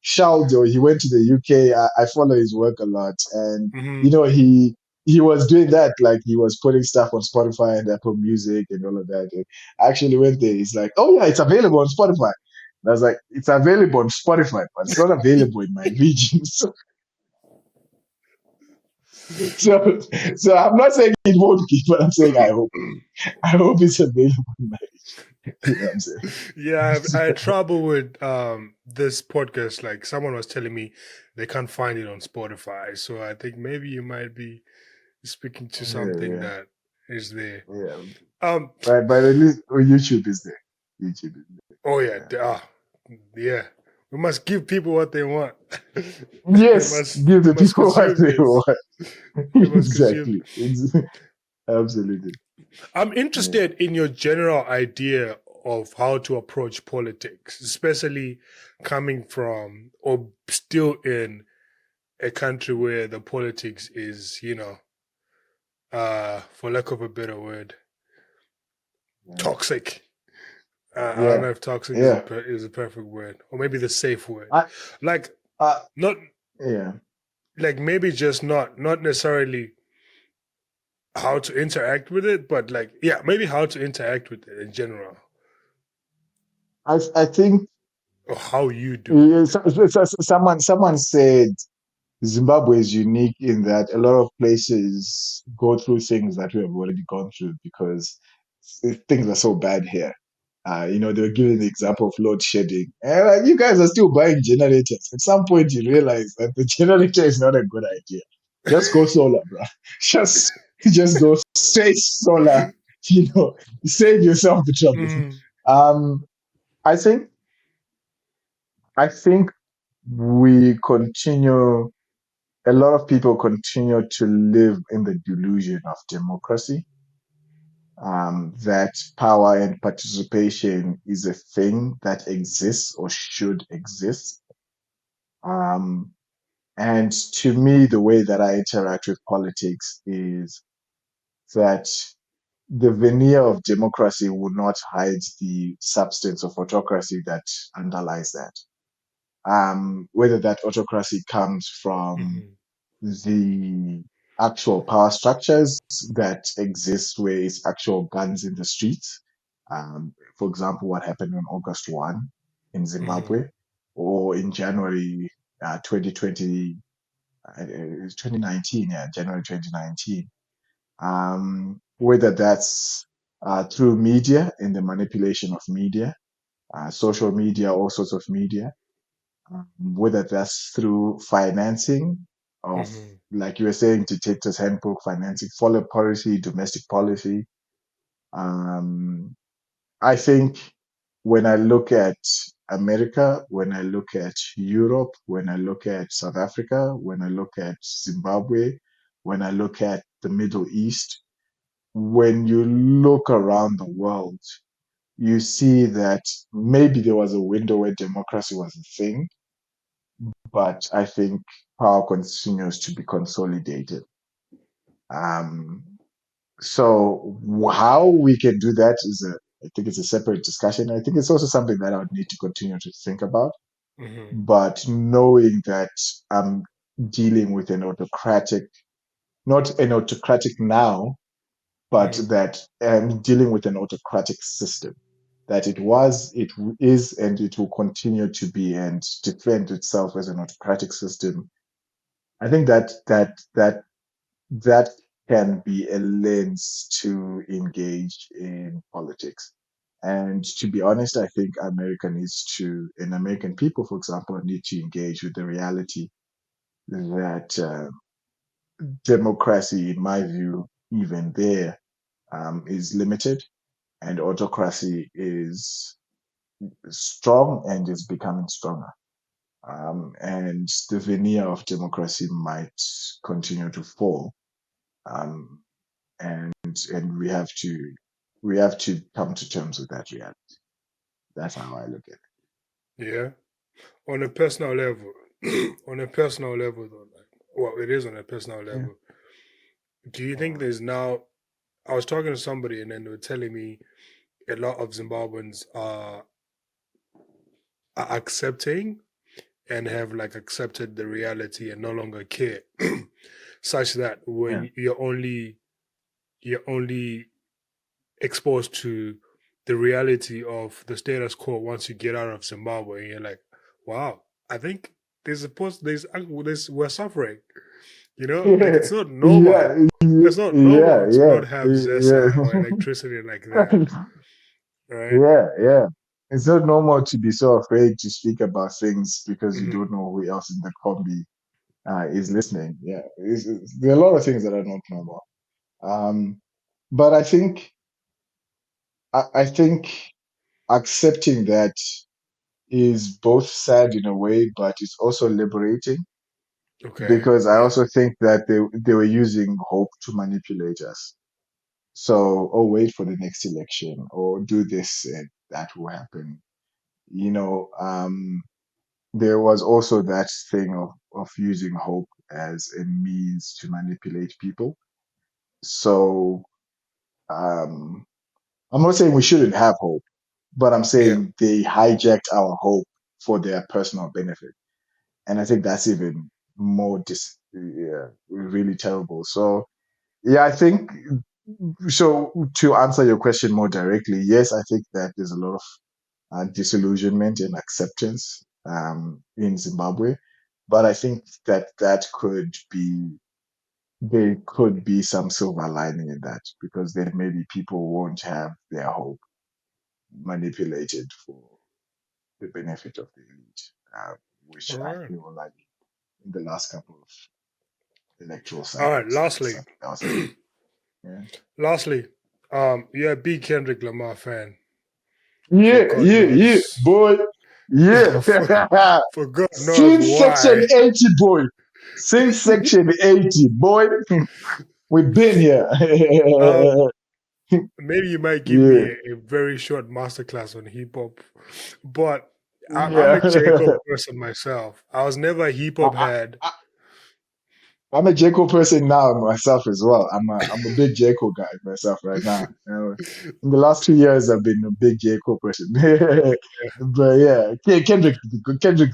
Shaldo. He went to the UK. I follow his work a lot, and Hmm. he was doing that. Like he was putting stuff on Spotify and Apple Music and all of that. And I actually went there. He's like, "Oh yeah, it's available on Spotify." And I was like, "It's available on Spotify, but it's not available in my region." So, So I'm not saying it won't be, but I'm saying I hope. I hope it's available in Malaysia. You know what I'm saying? Yeah, I had trouble with this podcast. Like someone was telling me they can't find it on Spotify. So I think maybe you might be speaking to something Yeah, that is there. yeah. Um But at least YouTube is there. YouTube is oh yeah, there. yeah. We must give people what they want. they Yes, must give they the must people what consume they this. want. They must consume. Exactly. Absolutely. I'm Yeah. interested in your general idea of how to approach politics, especially coming from or still in a country where the politics is, for lack of a better word, toxic. I don't Yeah. know if toxic is Yeah. is a perfect word, or maybe the safe word. I, Like I, not yeah. like maybe just not necessarily how to interact with it, but like maybe how to interact with it in general, I think or how you do it. someone said Zimbabwe is unique in that a lot of places go through things that we have already gone through because things are so bad here. They were giving the example of load shedding. And you guys are still buying generators. At some point, you realize that the generator is not a good idea. Just go solar, bro. Just go straight solar. Save yourself the trouble. Mm, Um, I think I think we continue. A lot of people continue to live in the delusion of democracy, that power and participation is a thing that exists or should exist. Um, and to me, the way that I interact with politics is that the veneer of democracy will not hide the substance of autocracy that underlies that. Whether that autocracy comes from mhm, the actual power structures that exist where it's actual guns in the streets. For example, what happened on August 1 in mhm, Zimbabwe or in January 2020, 2019, yeah, January 2019. Whether that's through media and the manipulation of media, social media, all sorts of media, whether that's through financing of, mhm, like you were saying, dictators handbook, financing, foreign policy, domestic policy. Um, I think when I look at America, when I look at Europe, when I look at South Africa, when I look at Zimbabwe, when I look at the Middle East, when you look around the world, you see that maybe there was a window where democracy was a thing, but I think power continues to be consolidated. Um, so how we can do that I think it's a separate discussion. I think it's also something that I would need to continue to think about. mhm, But knowing that I'm dealing with an autocratic, not an autocratic now, but mhm. that I'm dealing with an autocratic system. That it was, it is, and it will continue to be and defend itself as an autocratic system. I think that can be a lens to engage in politics. And to be honest, I think American people, for example, need to engage with the reality that democracy, in my view, even there, is limited, and autocracy is strong and is becoming stronger. And the veneer of democracy might continue to fall. Um, and and we have to come to terms with that reality. That's how I look at it. Yeah. On a personal level, on a personal level, though, like, well, it is on a personal Yeah. level. Do you think there's now? I was talking to somebody, and then they were telling me a lot of Zimbabweans are accepting and have like accepted the reality and no longer care, such that Yeah. when you're only exposed to the reality of the status quo once you get out of Zimbabwe, and you're like, wow, I think there's we're suffering. You know, like it's not normal. It's not normal to not have Zesa or electricity like that. Right? Yeah. It's not normal to be so afraid to speak about things because you Mm-hmm. don't know who else in the combi is listening. Yeah, there are a lot of things that are not normal. But I think accepting that is both sad in a way, but it's also liberating Okay. because I Yeah. also think that they were using hope to manipulate us. So, oh, wait for the next election, or do this and that will happen. You know, there was also that thing of using hope as a means to manipulate people. So, um, I'm not saying we shouldn't have hope, but I'm Yeah. saying they hijacked our hope for their personal benefit. And I think that's even more yeah, really terrible. So, yeah, I think so. To answer your question more directly, yes, I think that there's a lot of disillusionment and acceptance in Zimbabwe, but I think that there could be some silver lining in that because then maybe people won't have their hope manipulated for the benefit of the elite, which All I right. feel like in the last couple of electoral All right. cycles, that's Lastly, something that was happening. Yeah. lastly, you're a big Kendrick Lamar fan, for Yeah, God yeah, yeah, knows, boy. Yeah. for, for God knows Since section why. 80, boy. Since section 80, boy. We've been here. Um, maybe you might give me Yeah. a very short masterclass on hip hop, but I'm a Yeah. Jacob person myself. I was never a hip hop I, head. I, I'm a J. Cole person now myself as well. I'm a big J. Cole guy myself right now. In the last 2 years, I've been a big J. Cole person. But yeah, Kendrick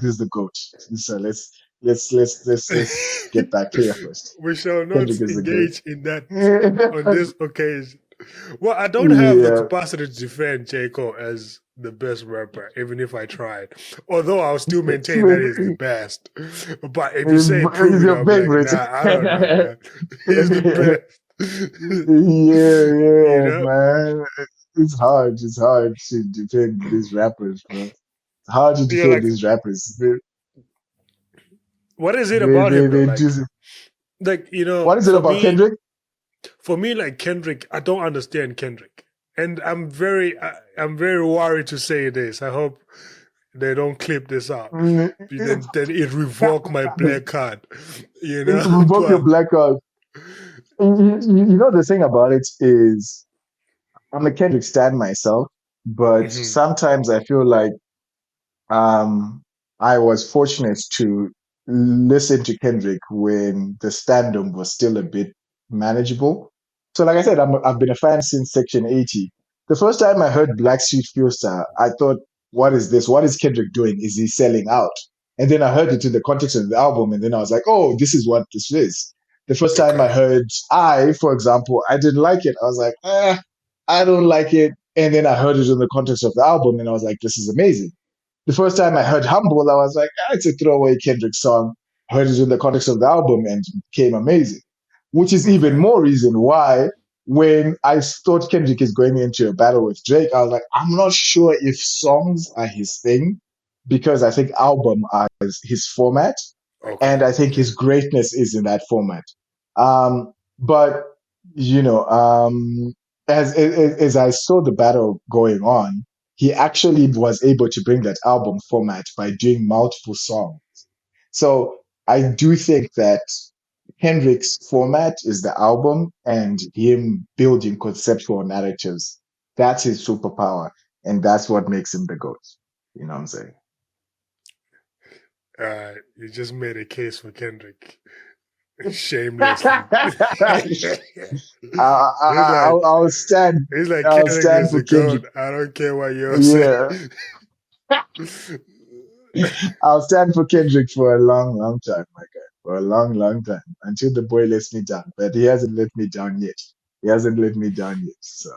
is the goat. So let's get that clear first. We shall not Kendrick is the goat. engage in that on this occasion. Well, I don't have the Yeah. capacity to defend J. Cole as the best rapper, even if I tried. Although I'll still maintain that he's the best. But if you say prove He's it, your I'll be like, favorite. nah, I don't know, man. He's the best. You Yeah, know? man. It's hard. It's hard to defend these rappers, bro. It's hard to You're defend like, these rappers. They, what is it they, about they, him though? they just. Like, What is it about Kendrick? for me, like Kendrick, I don't understand Kendrick. And I'm very worried to say this. I hope they don't clip this out. Then it revoke my black card, you know. Revoke your But black card. The thing about it is, I'm a Kendrick stan myself, but mhm, sometimes I feel like Um, I was fortunate to listen to Kendrick when the stand-up was still a bit manageable. So, like I said, I've been a fan since Section 80. The first time I heard Black Street Fiesta, I thought, what is this? What is Kendrick doing? Is he selling out? And then I heard it in the context of the album, and then I was like, oh, this is what this is. The first time I okay, heard for example, I didn't like it. I was like, I don't like it. And then I heard it in the context of the album, and I was like, this is amazing. The first time I heard Humble, I was like, it's a throwaway Kendrick song. Heard it in the context of the album and it became amazing. Which is even okay, more reason why when I thought Kendrick is going into a battle with Drake, I was like, I'm not sure if songs are his thing because I think album are his format. And okay, I think okay, his greatness is in that format. But, you know, as I saw the battle going on, he actually was able to bring that album format by doing multiple songs. So I do think that Hendrix's format is the album and him building conceptual narratives. That's his superpower. And that's what makes him the GOAT. You know what I'm saying? you just made a case for Kendrick shamelessly. I, He's like, I'll stand. he's like I'll Kendrick stand is for the Kendrick. goat. I don't care what you're saying. Yeah, I'll stand for Kendrick for a long, long time, my guy. For a long, long time until the boy lets me down. But he hasn't let me down yet. He hasn't let me down yet. So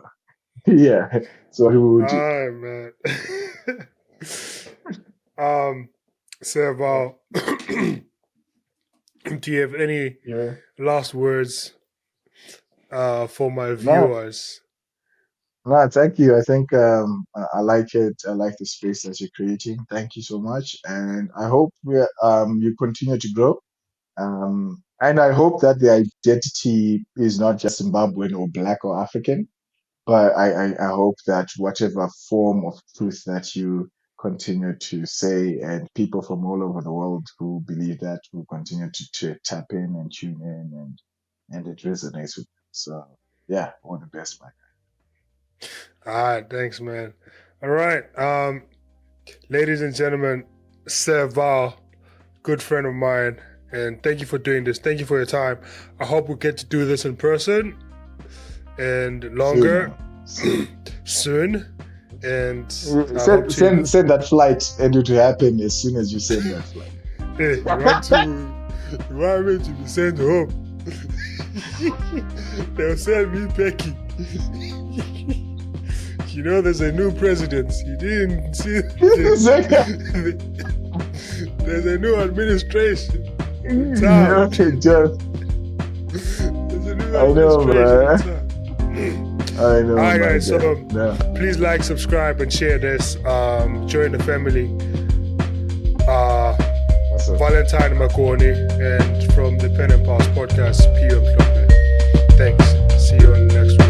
yeah, so what we will do. All right, man. um, Serval, Do you have any last words for my No, viewers? no, thank you. I think I like it. I like the space that you're creating. Thank you so much, and I hope you continue to grow. And I hope that the identity is not just Zimbabwean or Black or African, but I hope that whatever form of truth that you continue to say, and people from all over the world who believe that will continue to tap in and tune in, and it resonates with them. So yeah, all the best, man. All right, thanks, man. All right, ladies and gentlemen, Sir Val, good friend of mine, and thank you for doing this. Thank you for your time. I hope we get to do this in person and longer soon. And send that flight and it will happen as soon as you send that flight. Hey, you want me to be sent home? They'll send me packing. You know, there's a new president. You didn't see. There's a new administration. There's a new administration. I know. All right, guys. So please like, subscribe, and share this. Join the family. Valentine Makoni, and from the Pen and Pulse podcast, PM Club. Thanks. See you on the next one.